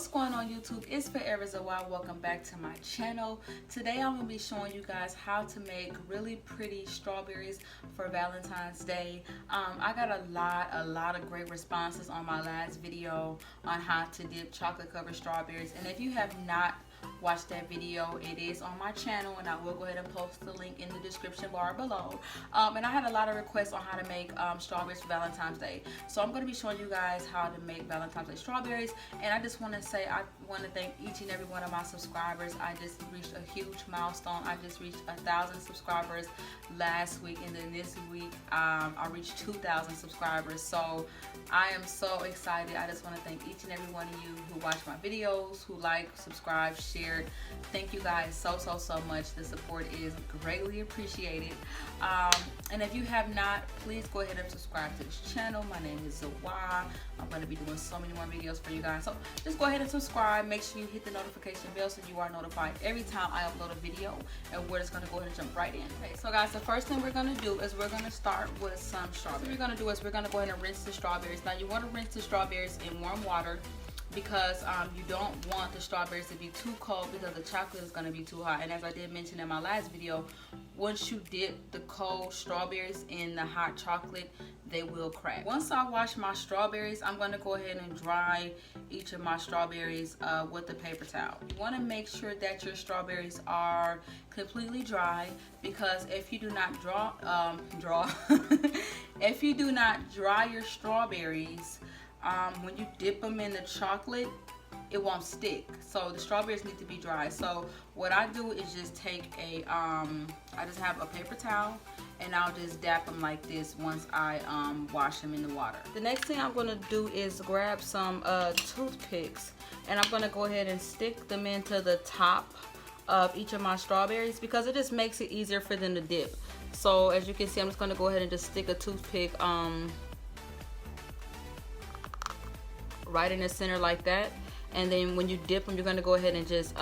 What's going on YouTube? It's Forever Zawad. Welcome back to my channel. Today I'm going to be showing you guys how to make really pretty strawberries for Valentine's Day. I got a lot of great responses on my last video on how to dip chocolate covered strawberries, and if you have not watch that video, it is on my channel, and I will go ahead and post the link in the description bar below. And I had a lot of requests on how to make strawberries for Valentine's Day, so I'm going to be showing you guys how to make Valentine's Day strawberries. And I just want to say I want to thank each and every one of my subscribers. I just reached a huge milestone. I just reached 1,000 subscribers last week, and then this week I reached 2,000 subscribers, so I am so excited. I just want to thank each and every one of you who watch my videos, who like, subscribe, share. Thank you guys so much. The support is greatly appreciated. And if you have not, please go ahead and subscribe to this channel. My name is Zawad. I'm going to be doing so many more videos for you guys, so just go ahead and subscribe. Make sure you hit the notification bell so you are notified every time I upload a video, and we're just going to go ahead and jump right in. Okay, so guys, the first thing we're going to do is we're going to start with some strawberries. What we're going to do is we're going to go ahead and rinse the strawberries. Now you want to rinse the strawberries in warm water, because you don't want the strawberries to be too cold, because the chocolate is going to be too hot. And as I did mention in my last video, once you dip the cold strawberries in the hot chocolate, they will crack. Once I wash my strawberries, I'm going to go ahead and dry each of my strawberries with a paper towel. You want to make sure that your strawberries are completely dry, because if you do not if you do not dry your strawberries, when you dip them in the chocolate, it won't stick. So the strawberries need to be dry. So what I do is just take I just have a paper towel, and I'll just dap them like this once I wash them in the water. The next thing I'm gonna do is grab some toothpicks, and I'm gonna go ahead and stick them into the top of each of my strawberries, because it just makes it easier for them to dip. So as you can see, I'm just gonna go ahead and just stick a toothpick right in the center like that. And then when you dip them, you're going to go ahead and just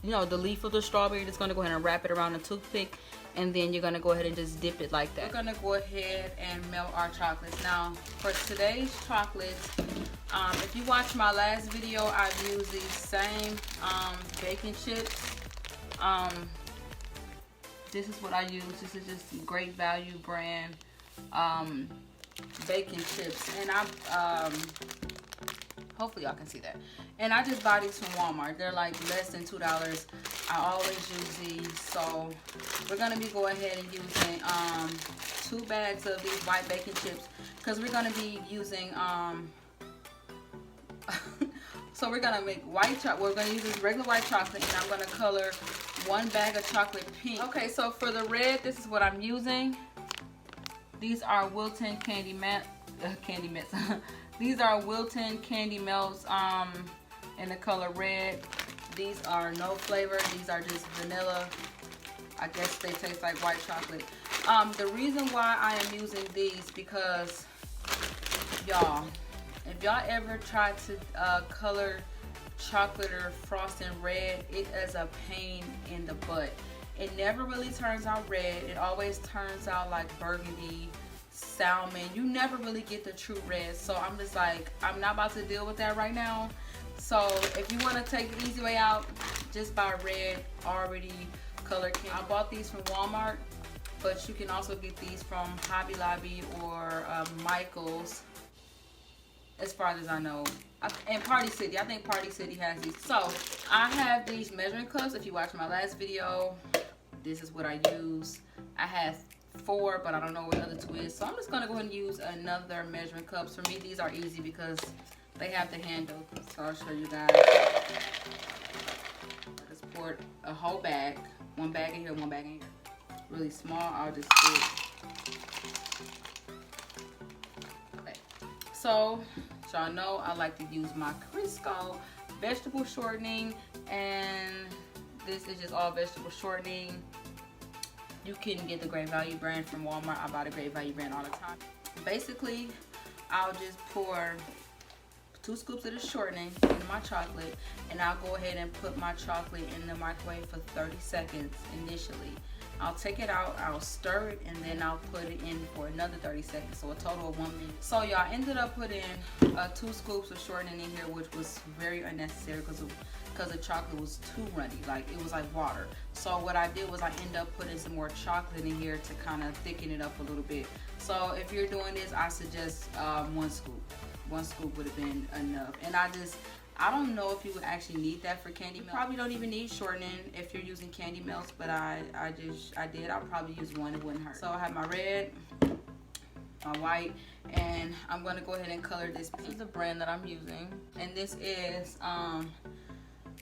you know, the leaf of the strawberry, you're just going to go ahead and wrap it around the toothpick, and then you're going to go ahead and just dip it like that. We're going to go ahead and melt our chocolates. Now for today's chocolates, if you watch my last video, I've used these same baking chips. This is what I use. This is just Great Value brand baking chips, and hopefully y'all can see that. And I just bought these from Walmart. They're like less than $2. I always use these. So we're gonna be going ahead and using 2 bags of these white baking chips, because we're gonna be using so we're gonna make white chocolate. We're gonna use this regular white chocolate, and I'm gonna color 1 bag of chocolate pink. Okay, so for the red, this is what I'm using. These are Wilton candy melts. These are Wilton candy melts in the color red. These are no flavor. These are just vanilla. I guess they taste like white chocolate. The reason why I am using these, because y'all, if y'all ever try to color chocolate or frosting red, it is a pain in the butt. It never really turns out red. It always turns out like burgundy, salmon. You never really get the true red. So I'm just like, I'm not about to deal with that right now. So if you want to take the easy way out, just buy red already colored candy. I bought these from Walmart, but you can also get these from Hobby Lobby or Michael's, as far as I know. And Party City. I think Party City has these. So I have these measuring cups. If you watched my last video, this is what I use. I have 4, but I don't know what the other 2 is. So I'm just gonna go ahead and use another measuring cups. For me, these are easy because they have the handle. So I'll show you guys. I just poured a whole bag. 1 bag in here, 1 bag in here. Really small, I'll just do it. Okay. So y'all know I like to use my Crisco vegetable shortening, and this is just all vegetable shortening. You can get the Great Value brand from Walmart. I buy the Great Value brand all the time. Basically, I'll just pour 2 scoops of the shortening in my chocolate, and I'll go ahead and put my chocolate in the microwave for 30 seconds initially. I'll take it out, I'll stir it, and then I'll put it in for another 30 seconds, so a total of 1 minute. So y'all, ended up putting 2 scoops of shortening in here, which was very unnecessary because the chocolate was too runny, like it was like water. So what I did was I ended up putting some more chocolate in here to kind of thicken it up a little bit. So if you're doing this, I suggest 1 scoop. 1 scoop would have been enough. And I don't know if you would actually need that for candy melt. You probably don't even need shortening if you're using candy melts, but I did. I'll probably use 1, it wouldn't hurt. So I have my red, my white, and I'm gonna go ahead and color this. This is the brand that I'm using, and this is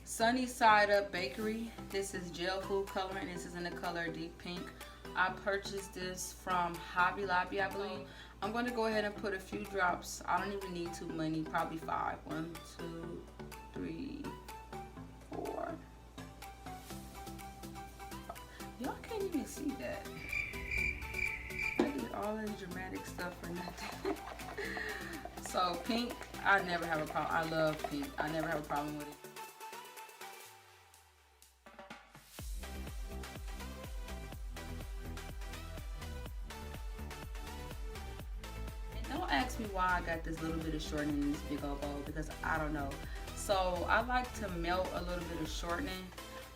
Sunny Side Up Bakery. This is gel food coloring. This is in the color Deep Pink. I purchased this from Hobby Lobby, I believe. I'm going to go ahead and put a few drops. I don't even need too many, probably 5. 1, 2, 3, 4. Y'all can't even see that. I did all this dramatic stuff for nothing. So pink, I never have a problem. I love pink. I never have a problem with it. Don't ask me why I got this little bit of shortening in this big old bowl, because I don't know. So I like to melt a little bit of shortening,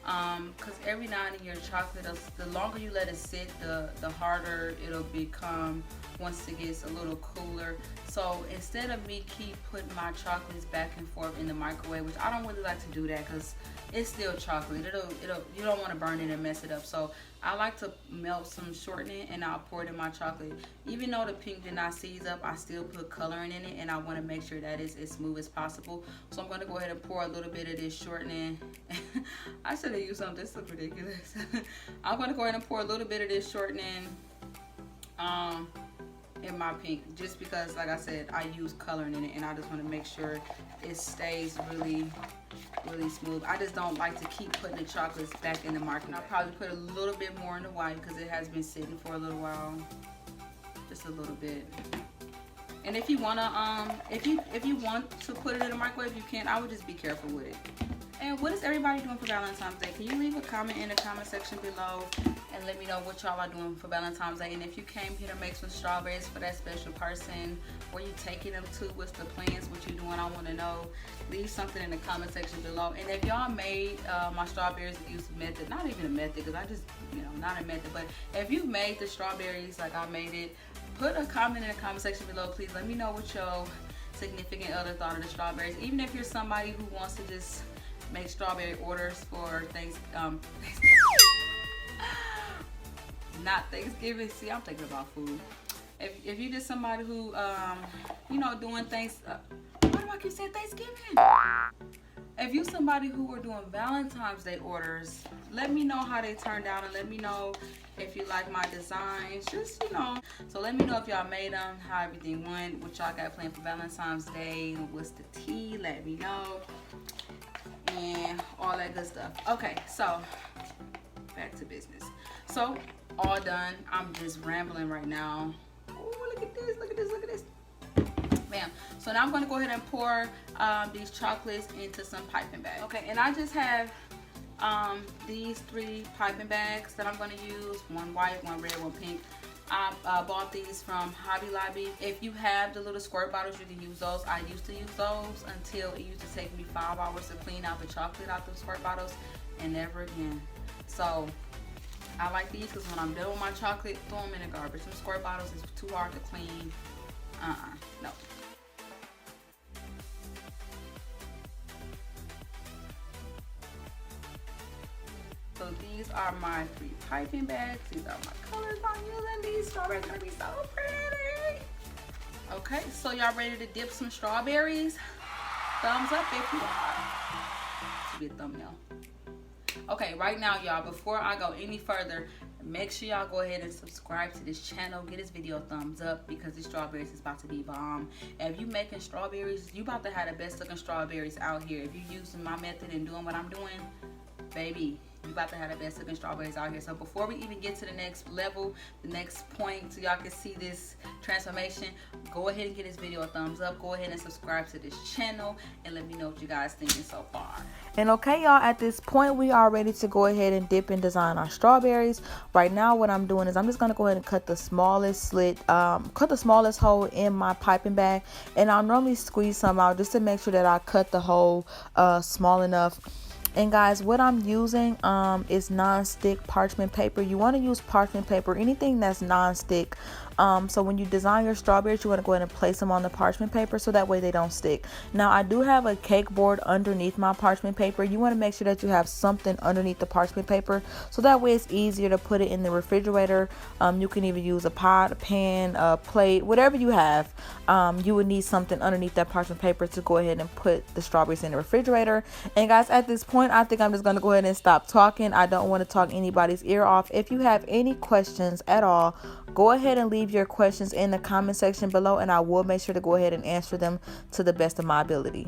because every now and then your chocolate, the longer you let it sit, the harder it'll become once it gets a little cooler. So instead of me keep putting my chocolates back and forth in the microwave, which I don't really like to do that because it's still chocolate. You don't want to burn it and mess it up. So I like to melt some shortening and I'll pour it in my chocolate. Even though the pink did not seize up, I still put coloring in it, and I want to make sure that it's as smooth as possible. So I'm going to go ahead and pour a little bit of this shortening. I should have used something. This looks ridiculous. I'm going to go ahead and pour a little bit of this shortening in my pink, just because, like I said, I use coloring in it, and I just want to make sure it stays really smooth. I just don't like to keep putting the chocolates back in the microwave. I'll probably put a little bit more in the white because it has been sitting for a little while, just a little bit. And if you wanna, if you want to put it in the microwave, you can. I would just be careful with it. And what is everybody doing for Valentine's Day? Can you leave a comment in the comment section below and let me know what y'all are doing for Valentine's Day? And if you came here to make some strawberries for that special person, where you taking them to, what's the plans, what you doing, I want to know. Leave something in the comment section below. And if y'all made my strawberries use method, not even a method, because I just, not a method, but if you made the strawberries like I made it, put a comment in the comment section below. Please let me know what your significant other thought of the strawberries. Even if you're somebody who wants to just make strawberry orders for not Thanksgiving. See, I'm thinking about food. If you just somebody who doing things, why do I keep saying Thanksgiving? If you somebody who are doing Valentine's Day orders, let me know how they turned out, and let me know if you like my designs. Just, so let me know if y'all made them, how everything went, what y'all got planned for Valentine's Day, what's the tea, let me know, and all that good stuff. Okay, so back to business. So all done. I'm just rambling right now. Oh, look at this, look at this, look at this. Bam. So now I'm going to go ahead and pour these chocolates into some piping bags. Okay, and I just have these 3 piping bags that I'm going to use. 1 white, 1 red, 1 pink. I bought these from Hobby Lobby. If you have the little squirt bottles, you can use those. I used to use those until it used to take me 5 hours to clean out the chocolate out the squirt bottles, and never again. So I like these because when I'm done with my chocolate, throw them in the garbage. Some squirt bottles is too hard to clean. No. So these are my 3 piping bags. These are my colors I'm using. These strawberries are gonna be so pretty. Okay, so y'all ready to dip some strawberries? Thumbs up if you are. This will be a thumbnail. Okay, right now, y'all, before I go any further, make sure y'all go ahead and subscribe to this channel. Get this video a thumbs up because these strawberries is about to be bomb. And if you making strawberries, you about to have the best looking strawberries out here. If you using my method and doing what I'm doing, baby, We about to have the best looking strawberries out here. So before we even get to the next level, the next point, so y'all can see this transformation, go ahead and give this video a thumbs up. Go ahead and subscribe to this channel and let me know what you guys thinking so far. And okay, y'all, at this point we are ready to go ahead and dip and design our strawberries. Right now what I'm doing is I'm just going to go ahead and cut the smallest cut the smallest hole in my piping bag, and I'll normally squeeze some out just to make sure that I cut the hole small enough. And guys, what I'm using is non-stick parchment paper. You want to use parchment paper, anything that's non-stick. So when you design your strawberries, you want to go ahead and place them on the parchment paper so that way they don't stick. Now I do have a cake board underneath my parchment paper. You want to make sure that you have something underneath the parchment paper so that way it's easier to put it in the refrigerator. You can either use a pot, a pan, a plate, whatever you have. You would need something underneath that parchment paper to go ahead and put the strawberries in the refrigerator. And guys, at this point I think I'm just going to go ahead and stop talking. I don't want to talk anybody's ear off. If you have any questions at all, go ahead and leave your questions in the comment section below, and I will make sure to go ahead and answer them to the best of my ability.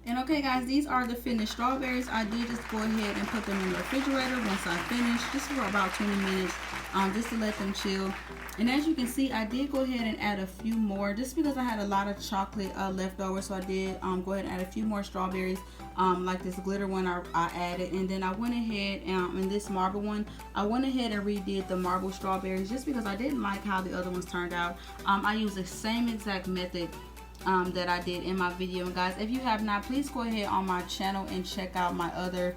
And okay guys, these are the finished strawberries. I did just go ahead and put them in the refrigerator once I finished, just for about 20 minutes, just to let them chill. And as you can see, I did go ahead and add a few more, just because I had a lot of chocolate left over. So I did go ahead and add a few more strawberries, like this glitter one I added. And then I went ahead, in this marble one, I went ahead and redid the marble strawberries, just because I didn't like how the other ones turned out. I used the same exact method that I did in my video. And guys, if you have not, please go ahead on my channel and check out my other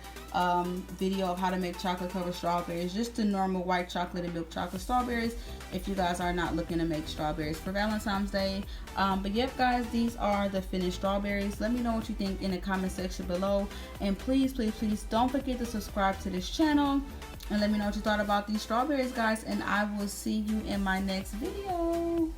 video of how to make chocolate covered strawberries, just the normal white chocolate and milk chocolate strawberries, if you guys are not looking to make strawberries for Valentine's Day. But yep guys, these are the finished strawberries. Let me know what you think in the comment section below, and please don't forget to subscribe to this channel, and let me know what you thought about these strawberries guys, and I will see you in my next video.